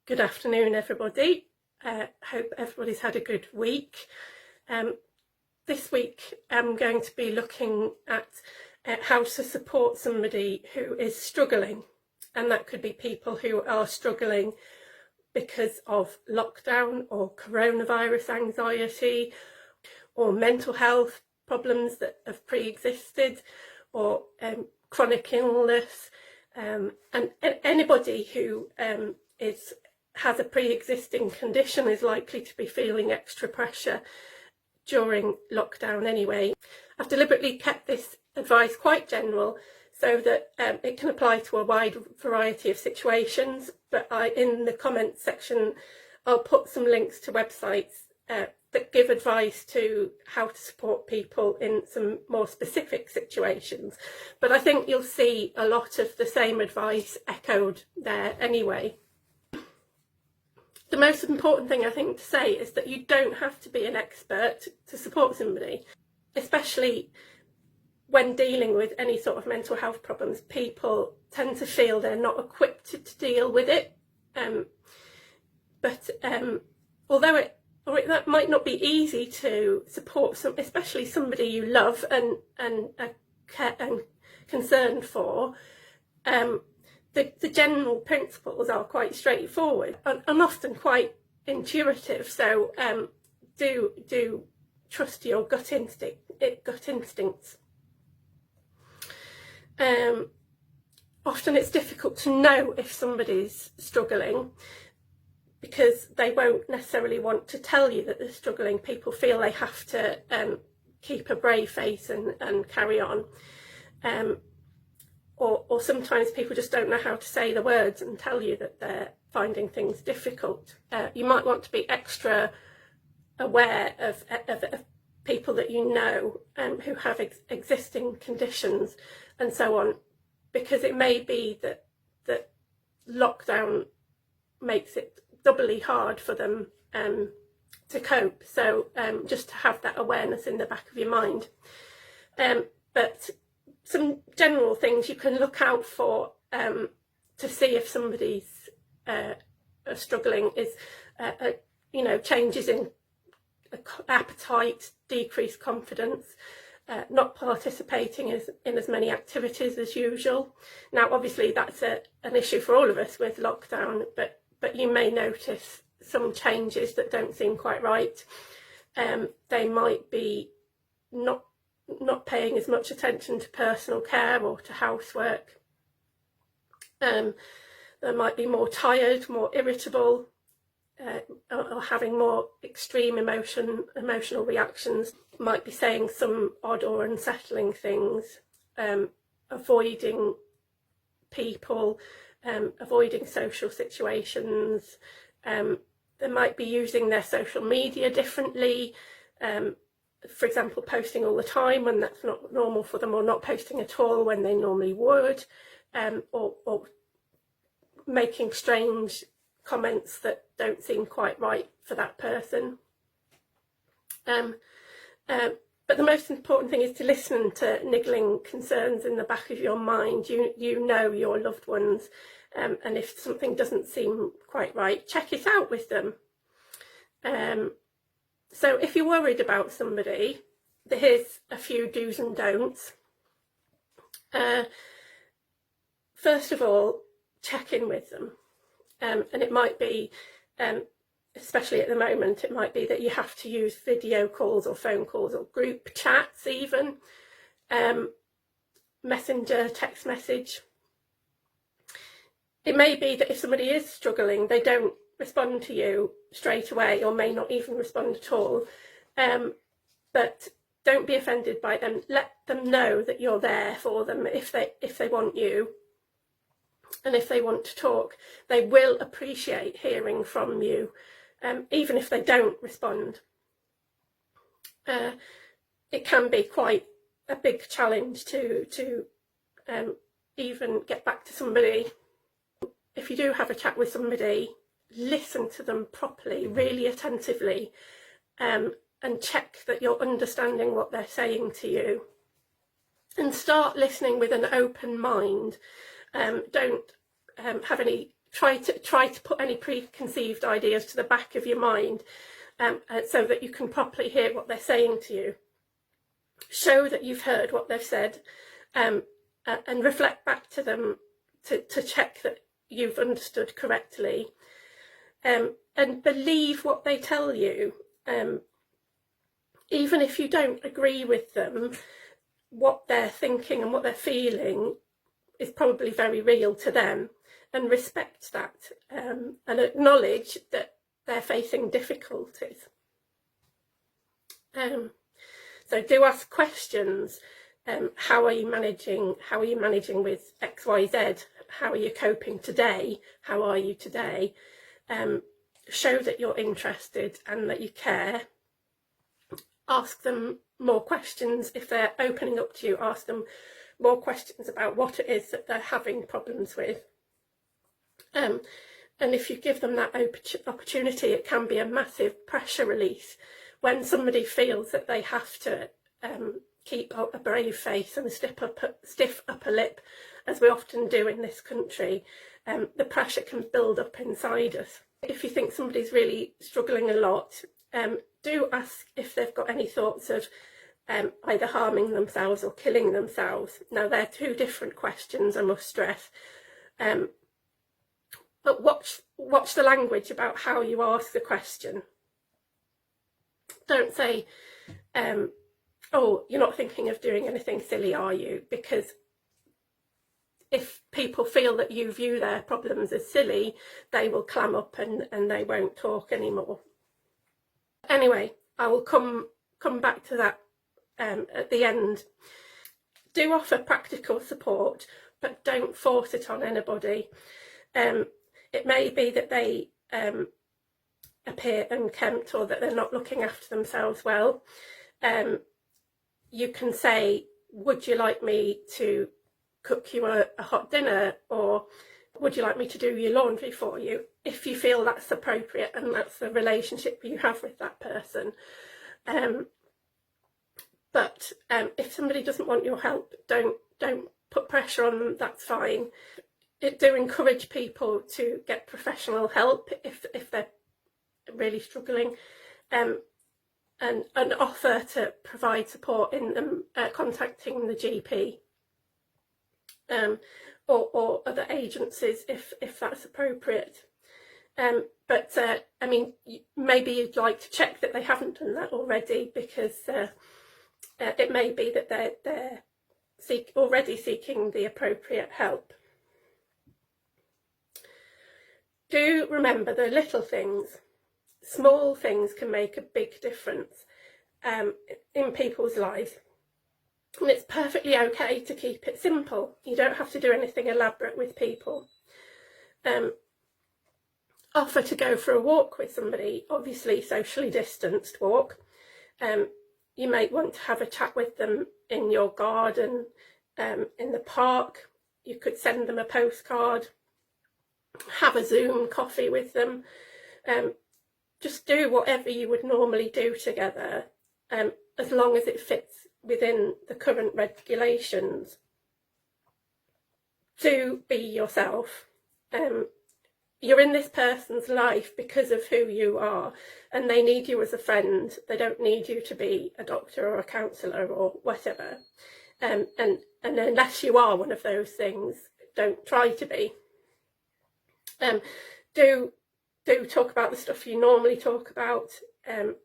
Good afternoon, everybody. Hope everybody's had a good week. This week I'm going to be looking at how to support somebody who is struggling, and that could be people who are struggling because of lockdown or coronavirus anxiety or mental health problems that have pre-existed, or chronic illness, and anybody who has a pre-existing condition is likely to be feeling extra pressure during lockdown anyway. I've deliberately kept this advice quite general so that it can apply to a wide variety of situations, but in the comments section I'll put some links to websites that give advice to how to support people in some more specific situations. But I think you'll see a lot of the same advice echoed there anyway. The most important thing I think to say is that you don't have to be an expert to support somebody, especially when dealing with any sort of mental health problems. People tend to feel they're not equipped to deal with it, but although that might not be easy to support especially somebody you love and are concerned for, the general principles are quite straightforward and often quite intuitive. So do trust your gut instincts. Often it's difficult to know if somebody's struggling because they won't necessarily want to tell you that they're struggling. People feel they have to keep a brave face and carry on. Or sometimes people just don't know how to say the words and tell you that they're finding things difficult. You might want to be extra aware of people that you know who have existing conditions and so on, because it may be that lockdown makes it doubly hard for them to cope. So just to have that awareness in the back of your mind. But some general things you can look out for to see if somebody's struggling is, changes in appetite, decreased confidence, not participating in as many activities as usual. Now, obviously, that's an issue for all of us with lockdown, but you may notice some changes that don't seem quite right. They might be not paying as much attention to personal care or to housework. They might be more tired, more irritable, or having more extreme emotional reactions. Might be saying some odd or unsettling things, avoiding people, avoiding social situations. They might be using their social media differently. For example, posting all the time when that's not normal for them, or not posting at all when they normally would, or making strange comments that don't seem quite right for that person. But the most important thing is to listen to niggling concerns in the back of your mind. You know your loved ones, and if something doesn't seem quite right, check it out with them. So if you're worried about somebody, here's a few do's and don'ts. First of all, check in with them. And it might be, especially at the moment, it might be that you have to use video calls or phone calls or group chats even, messenger, text message. It may be that if somebody is struggling, they don't respond to you straight away, or may not even respond at all, but don't be offended by them. Let them know that you're there for them if they want you, and if they want to talk. They will appreciate hearing from you, even if they don't respond. It can be quite a big challenge to even get back to somebody. If you do have a chat with somebody, listen to them properly, really attentively, and check that you're understanding what they're saying to you, and start listening with an open mind. Don't have any try to put any preconceived ideas to the back of your mind, so that you can properly hear what they're saying to you. Show that you've heard what they've said, and reflect back to them to check that you've understood correctly, and believe what they tell you, even if you don't agree with them. What they're thinking and what they're feeling is probably very real to them, and respect that, and acknowledge that they're facing difficulties. So do ask questions. How are you managing? How are you managing with X, Y, Z? How are you coping today? How are you today? Show that you're interested and that you care. Ask them more questions. If they're opening up to you, ask them more questions about what it is that they're having problems with. And if you give them that opportunity, it can be a massive pressure release when somebody feels that they have to keep a brave face and a stiff upper lip, as we often do in this country. The pressure can build up inside us. If you think somebody's really struggling a lot, do ask if they've got any thoughts of either harming themselves or killing themselves. Now, they're two different questions, I must stress. But watch the language about how you ask the question. Don't say, oh, you're not thinking of doing anything silly, are you? Because if people feel that you view their problems as silly, they will clam up and they won't talk anymore. Anyway, I will come back to that at the end. Do offer practical support, but don't force it on anybody. It may be that they appear unkempt, or that they're not looking after themselves well. You can say, would you like me to cook you a hot dinner, or would you like me to do your laundry for you, if you feel that's appropriate and that's the relationship you have with that person. But if somebody doesn't want your help, don't put pressure on them, that's fine. Do encourage people to get professional help if they're really struggling, and offer to provide support in them contacting the GP, or other agencies if that's appropriate. But I mean, maybe you'd like to check that they haven't done that already, because it may be that they're already seeking the appropriate help. Do remember the little things. Small things can make a big difference in people's lives. And it's perfectly okay to keep it simple. You don't have to do anything elaborate with people. Offer to go for a walk with somebody, obviously socially distanced walk. You might want to have a chat with them in your garden, in the park. You could send them a postcard, have a Zoom coffee with them. Just do whatever you would normally do together, as long as it fits within the current regulations. Do be yourself. You're in this person's life because of who you are, and they need you as a friend. They don't need you to be a doctor or a counsellor or whatever. And unless you are one of those things, don't try to be. Do talk about the stuff you normally talk about, and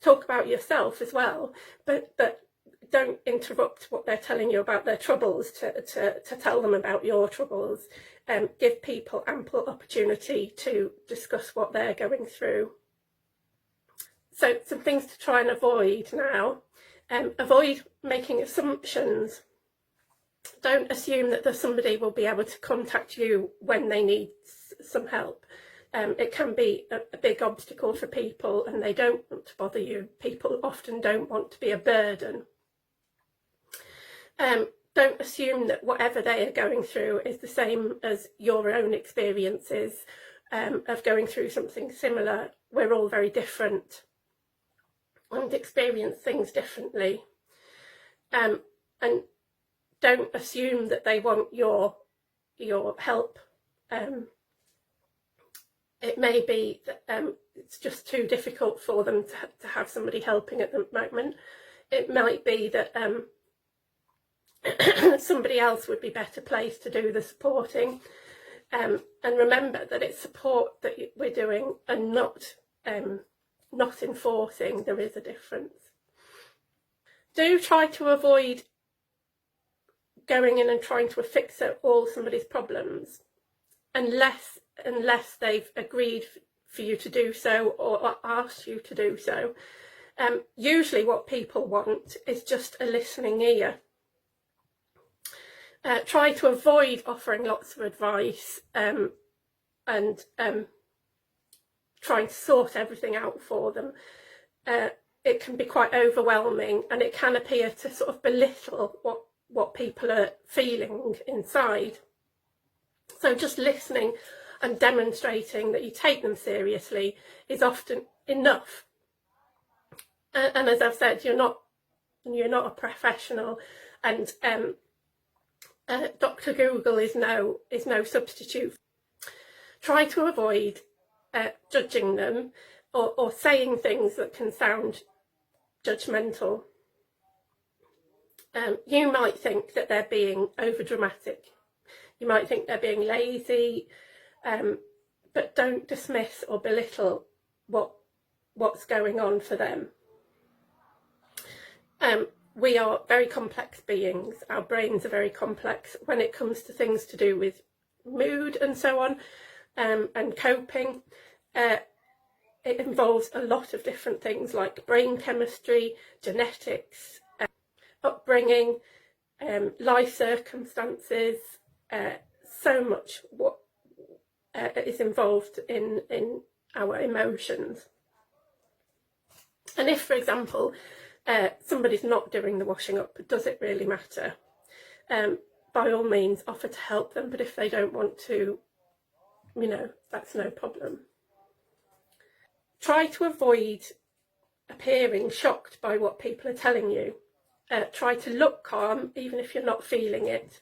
talk about yourself as well, but don't interrupt what they're telling you about their troubles to tell them about your troubles. Give people ample opportunity to discuss what they're going through. So some things to try and avoid now. Avoid making assumptions. Don't assume that somebody will be able to contact you when they need some help. It can be a big obstacle for people, and they don't want to bother you. People often don't want to be a burden. Don't assume that whatever they are going through is the same as your own experiences of going through something similar. We're all very different and experience things differently. And don't assume that they want your your help. It may be that it's just too difficult for them to have somebody helping at the moment. It might be that somebody else would be better placed to do the supporting. And remember that it's support that we're doing and not enforcing. There is a difference. Do try to avoid going in and trying to fix all somebody's problems unless they've agreed for you to do so or asked you to do so. Usually what people want is just a listening ear. Try to avoid offering lots of advice and trying to sort everything out for them. It can be quite overwhelming, and it can appear to sort of belittle what people are feeling inside. So just listening and demonstrating that you take them seriously is often enough. And as I've said, you're not a professional, and Dr. Google is no substitute. Try to avoid judging them or saying things that can sound judgmental. You might think that they're being overdramatic. You might think they're being lazy, but don't dismiss or belittle what's going on for them. We are very complex beings. Our brains are very complex when it comes to things to do with mood and so on, and coping. It involves a lot of different things like brain chemistry, genetics, upbringing, life circumstances, so much what is involved in our emotions. And if, for example, somebody's not doing the washing up, does it really matter? By all means, offer to help them, but if they don't want to, that's no problem. Try to avoid appearing shocked by what people are telling you. Try to look calm, even if you're not feeling it.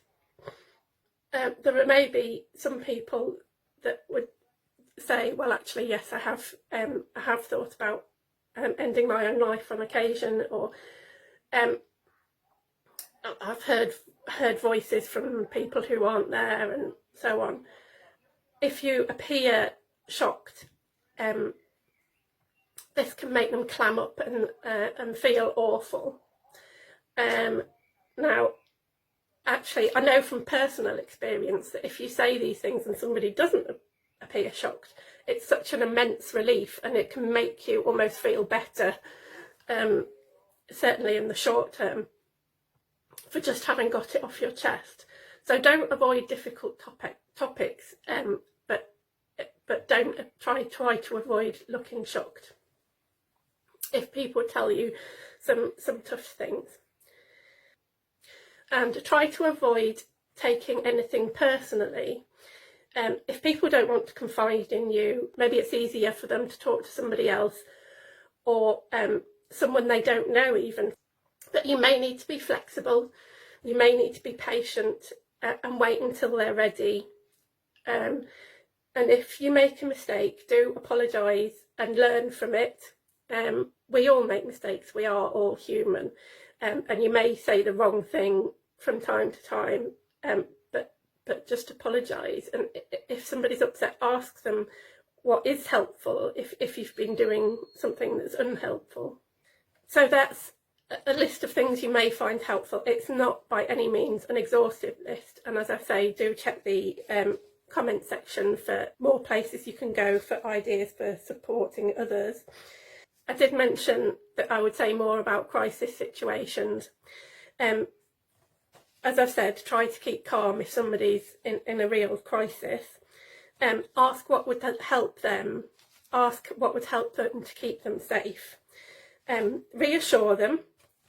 There may be some people that would say, well, actually, yes, I have thought about ending my own life on occasion, or I've heard voices from people who aren't there, and so on. If you appear shocked, this can make them clam up and feel awful. Now, actually, I know from personal experience that if you say these things and somebody doesn't appear shocked, it's such an immense relief, and it can make you almost feel better, certainly in the short term, for just having got it off your chest. So don't avoid difficult topics, but don't try to avoid looking shocked if people tell you some tough things. And try to avoid taking anything personally. If people don't want to confide in you, maybe it's easier for them to talk to somebody else, or someone they don't know even. But you may need to be flexible, you may need to be patient and wait until they're ready. And if you make a mistake, do apologise and learn from it. We all make mistakes, we are all human, and you may say the wrong thing from time to time, but just apologise. And if somebody's upset, ask them what is helpful if you've been doing something that's unhelpful. So that's a list of things you may find helpful. It's not by any means an exhaustive list, and as I say, do check the comment section for more places you can go for ideas for supporting others. I did mention that I would say more about crisis situations. As I've said, try to keep calm if somebody's in a real crisis. Ask what would help them. Ask what would help them to keep them safe. Reassure them,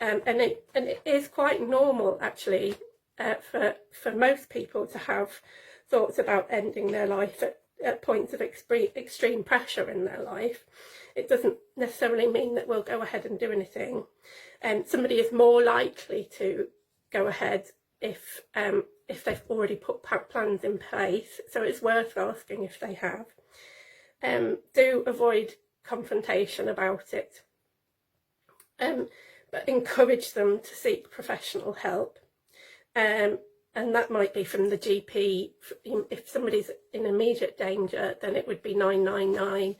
and it is quite normal actually for most people to have thoughts about ending their life at points of extreme pressure in their life. It doesn't necessarily mean that we'll go ahead and do anything. Somebody is more likely to go ahead if if they've already put plans in place, so it's worth asking if they have. Do avoid confrontation about it, but encourage them to seek professional help. And that might be from the GP. If somebody's in immediate danger, then it would be 999.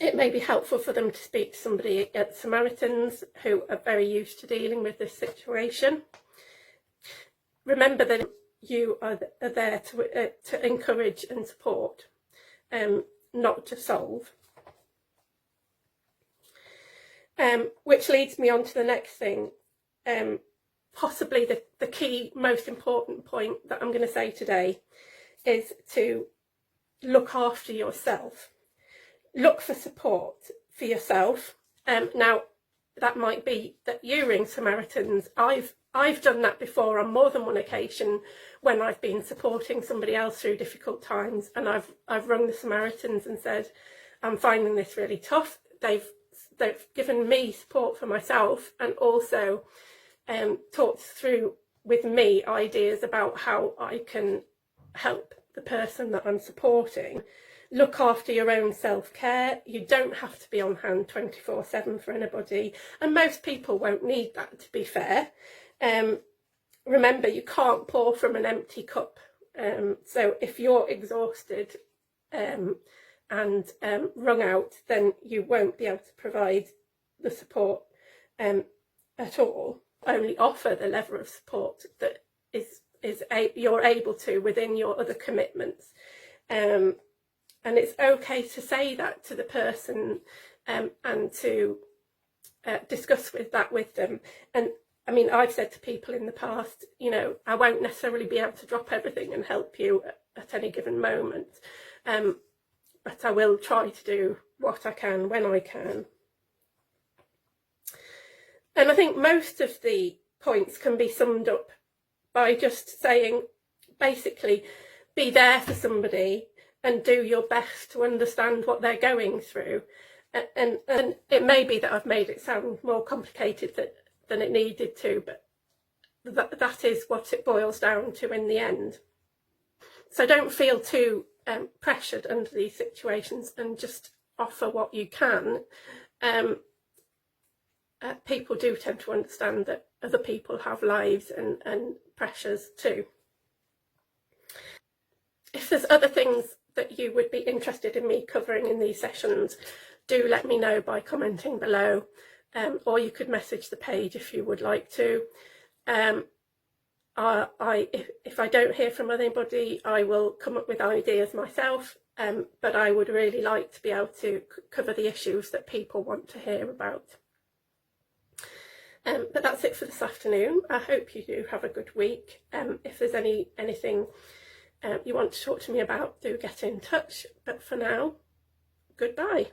It may be helpful for them to speak to somebody at Samaritans who are very used to dealing with this situation. Remember that you are there to encourage and support, not to solve. Which leads me on to the next thing, possibly the key, most important point that I'm going to say today is to look after yourself. Look for support for yourself. Now, that might be that you ring Samaritans. I've done that before on more than one occasion when I've been supporting somebody else through difficult times, and I've rung the Samaritans and said, I'm finding this really tough. They've given me support for myself, and also talked through with me ideas about how I can help the person that I'm supporting. Look after your own self-care. You don't have to be on hand 24/7 for anybody, and most people won't need that, to be fair. Remember, you can't pour from an empty cup. So if you're exhausted and wrung out, then you won't be able to provide the support at all. Only offer the level of support that you're able to within your other commitments. And it's okay to say that to the person and to discuss that with them. And I mean, I've said to people in the past, you know, I won't necessarily be able to drop everything and help you at any given moment, but I will try to do what I can when I can. And I think most of the points can be summed up by just saying, basically, be there for somebody and do your best to understand what they're going through. And it may be that I've made it sound more complicated than it needed to, but that is what it boils down to in the end. So don't feel too pressured under these situations, and just offer what you can. People do tend to understand that other people have lives and pressures too. If there's other things that you would be interested in me covering in these sessions, do let me know by commenting below, or you could message the page if you would like to. If I don't hear from anybody, I will come up with ideas myself, but I would really like to be able to cover the issues that people want to hear about. But that's it for this afternoon. I hope you do have a good week. If there's anything you want to talk to me about, do get in touch. But for now, goodbye.